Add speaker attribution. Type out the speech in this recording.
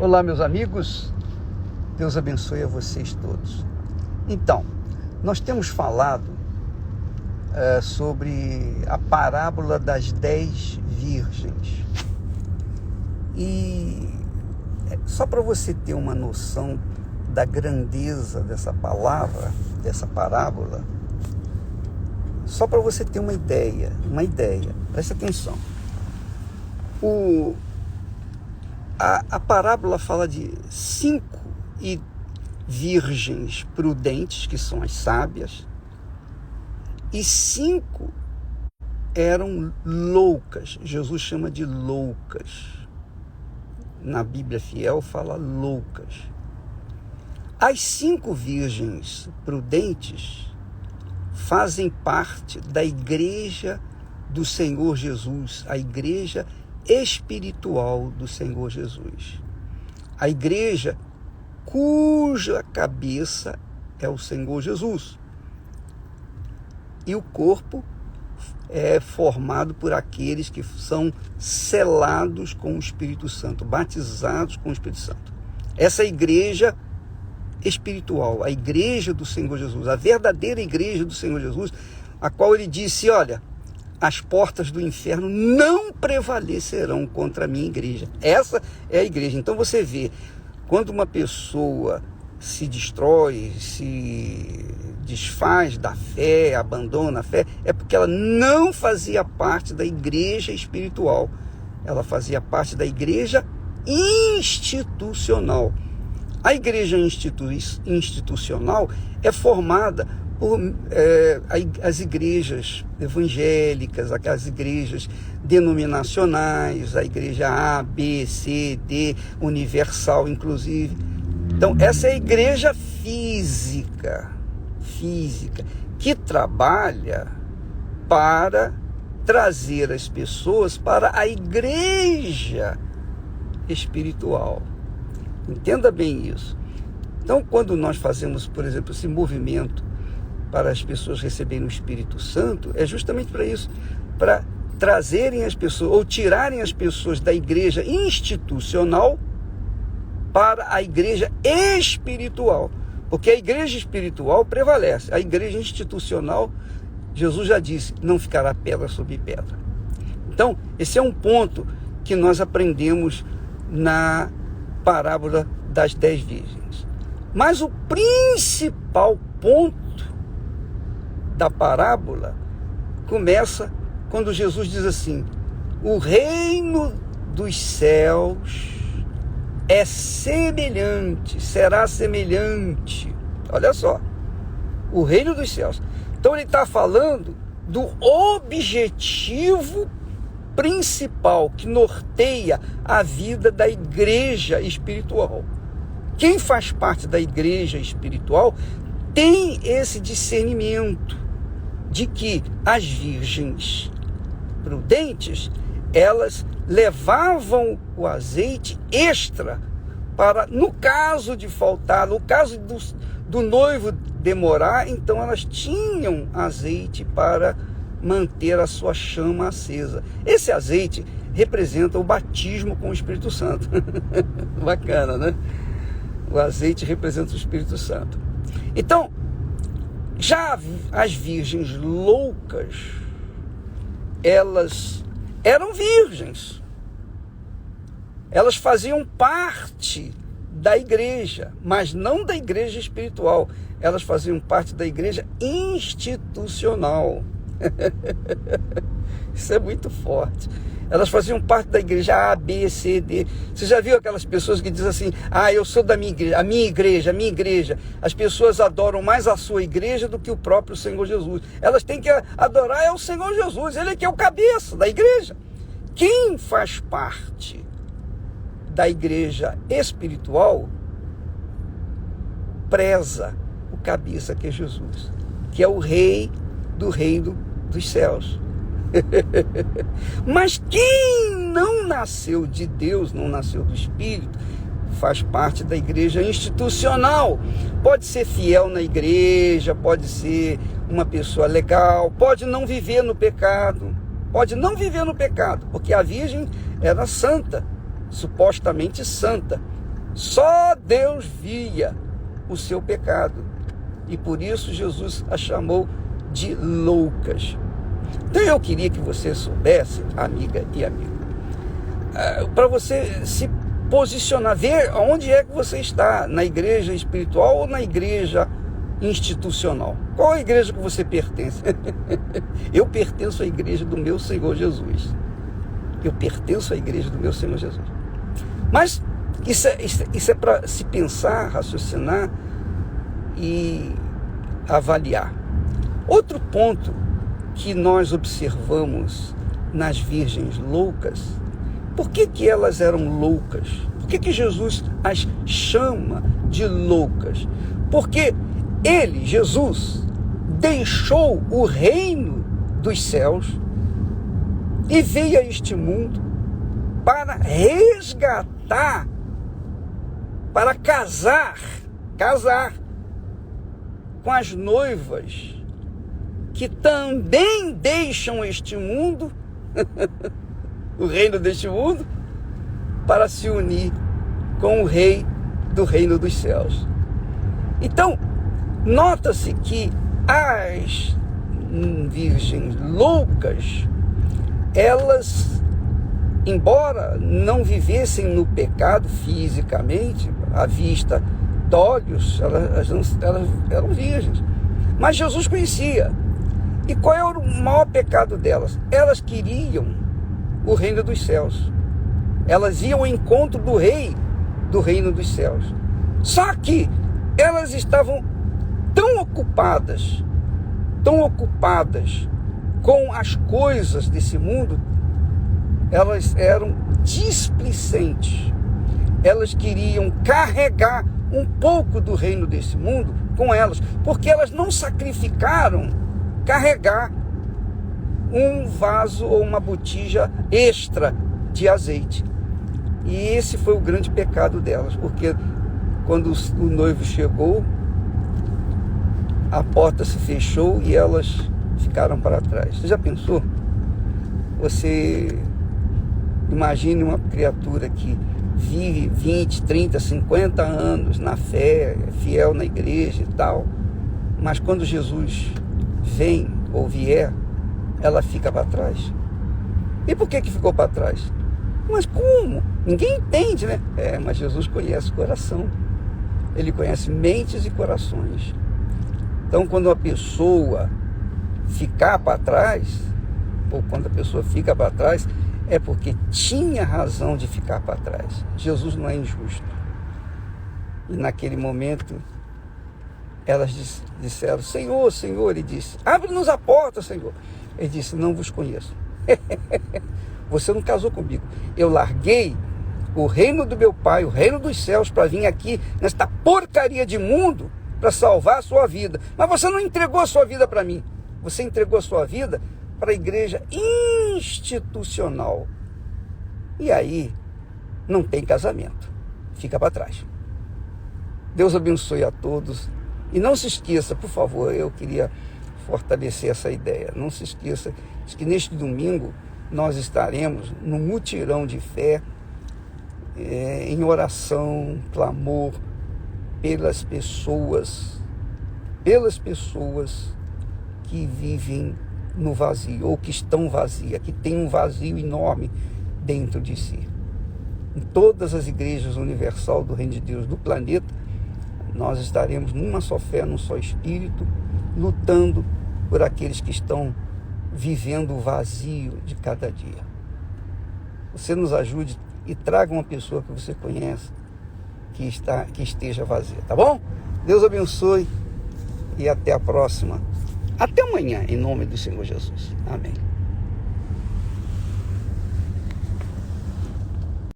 Speaker 1: Olá, meus amigos, Deus abençoe a vocês todos. Então, nós temos falado sobre a parábola das 10 virgens. E só para você ter uma noção da grandeza dessa palavra, dessa parábola, só para você ter uma ideia, presta atenção. A parábola fala de 5 virgens prudentes, que são as sábias, e 5 eram loucas. Jesus chama de loucas. Na Bíblia Fiel fala loucas. As 5 virgens prudentes fazem parte da igreja do Senhor Jesus, a igreja espiritual do Senhor Jesus. A igreja cuja cabeça é o Senhor Jesus. E o corpo é formado por aqueles que são selados com o Espírito Santo, batizados com o Espírito Santo. Essa igreja espiritual, a igreja do Senhor Jesus, a verdadeira igreja do Senhor Jesus, a qual ele disse, olha, as portas do inferno não prevalecerão contra a minha igreja. Essa é a igreja. Então você vê, quando uma pessoa se destrói, se desfaz da fé, abandona a fé, é porque ela não fazia parte da igreja espiritual. Ela fazia parte da igreja institucional. A igreja institucional é formada por as igrejas evangélicas, as igrejas denominacionais, a igreja A, B, C, D, universal, inclusive. Então, essa é a igreja física, que trabalha para trazer as pessoas para a igreja espiritual. Entenda bem isso. Então, quando nós fazemos, por exemplo, esse movimento para as pessoas receberem o Espírito Santo, é justamente para isso, para trazerem as pessoas, ou tirarem as pessoas da igreja institucional para a igreja espiritual. Porque a igreja espiritual prevalece. A igreja institucional, Jesus já disse, não ficará pedra sobre pedra. Então, esse é um ponto que nós aprendemos na parábola das 10 virgens. Mas o principal ponto da parábola começa quando Jesus diz assim: o reino dos céus é semelhante, será semelhante. Olha só, o reino dos céus. Então ele está falando do objetivo principal que norteia a vida da igreja espiritual. Quem faz parte da igreja espiritual tem esse discernimento de que as virgens prudentes, elas levavam o azeite extra para, no caso de faltar, no caso do noivo demorar, então elas tinham azeite para manter a sua chama acesa. Esse azeite representa o batismo com o Espírito Santo. Bacana, né? O azeite representa o Espírito Santo. Então, já as virgens loucas, elas eram virgens. Elas faziam parte da igreja, mas não da igreja espiritual. Elas faziam parte da igreja institucional. Isso é muito forte. Elas faziam parte da igreja A, B, C, D. Você já viu aquelas pessoas que dizem assim: ah, eu sou da minha igreja, a minha igreja. As pessoas adoram mais a sua igreja do que o próprio Senhor Jesus. Elas têm que adorar é o Senhor Jesus. Ele que é o cabeça da igreja. Quem faz parte da igreja espiritual preza o cabeça, que é Jesus, que é o rei do reino dos céus. Mas quem não nasceu de Deus, não nasceu do Espírito, faz parte da igreja institucional. Pode ser fiel na igreja, pode ser uma pessoa legal, pode não viver no pecado, porque a virgem era santa, supostamente santa, Só Deus via o seu pecado. E por isso Jesus a chamou de loucas. Então eu queria que você soubesse, amiga e amigo, para você se posicionar, ver onde é que você está, na igreja espiritual ou na igreja institucional. Qual a igreja que você pertence? Eu pertenço à igreja do meu Senhor Jesus. Eu pertenço à igreja do meu Senhor Jesus. Mas isso é para se pensar, raciocinar e avaliar. Outro ponto que nós observamos nas virgens loucas, por que elas eram loucas? Por que Jesus as chama de loucas? Porque ele, Jesus, deixou o reino dos céus e veio a este mundo para resgatar, para casar com as noivas que também deixam este mundo, o reino deste mundo, para se unir com o rei do reino dos céus. Então, nota-se que as virgens loucas, elas, embora não vivessem no pecado fisicamente, à vista de olhos, elas eram virgens. Mas Jesus conhecia. E qual era o maior pecado delas? Elas queriam o reino dos céus. Elas iam ao encontro do rei do reino dos céus. Só que elas estavam tão ocupadas com as coisas desse mundo, elas eram displicentes. Elas queriam carregar um pouco do reino desse mundo com elas, porque elas não sacrificaram carregar um vaso ou uma botija extra de azeite. E esse foi o grande pecado delas, porque quando o noivo chegou, a porta se fechou e elas ficaram para trás. Você já pensou? Você imagine uma criatura que vive 20, 30, 50 anos na fé, fiel na igreja e tal, mas quando Jesus vem ou vier, ela fica para trás. E por que ficou para trás? Mas como? Ninguém entende, né? Mas Jesus conhece o coração. Ele conhece mentes e corações. Então, quando uma pessoa ficar para trás, ou quando a pessoa fica para trás, é porque tinha razão de ficar para trás. Jesus não é injusto. E naquele momento, elas disseram: Senhor, Senhor. Ele disse: abre-nos a porta, Senhor. Ele disse: não vos conheço. Você não casou comigo. Eu larguei o reino do meu pai, o reino dos céus, para vir aqui nesta porcaria de mundo para salvar a sua vida. Mas você não entregou a sua vida para mim. Você entregou a sua vida para a igreja institucional. E aí não tem casamento. Fica para trás. Deus abençoe a todos. E não se esqueça, por favor, eu queria fortalecer essa ideia. Não se esqueça de que neste domingo nós estaremos no mutirão de fé, em oração, clamor pelas pessoas que vivem no vazio, ou que estão vazias, que têm um vazio enorme dentro de si. Em todas as igrejas universal do Reino de Deus do planeta, nós estaremos numa só fé, num só espírito, lutando por aqueles que estão vivendo o vazio de cada dia. Você nos ajude e traga uma pessoa que você conhece que esteja vazia, tá bom? Deus abençoe e até a próxima. Até amanhã, em nome do Senhor Jesus. Amém.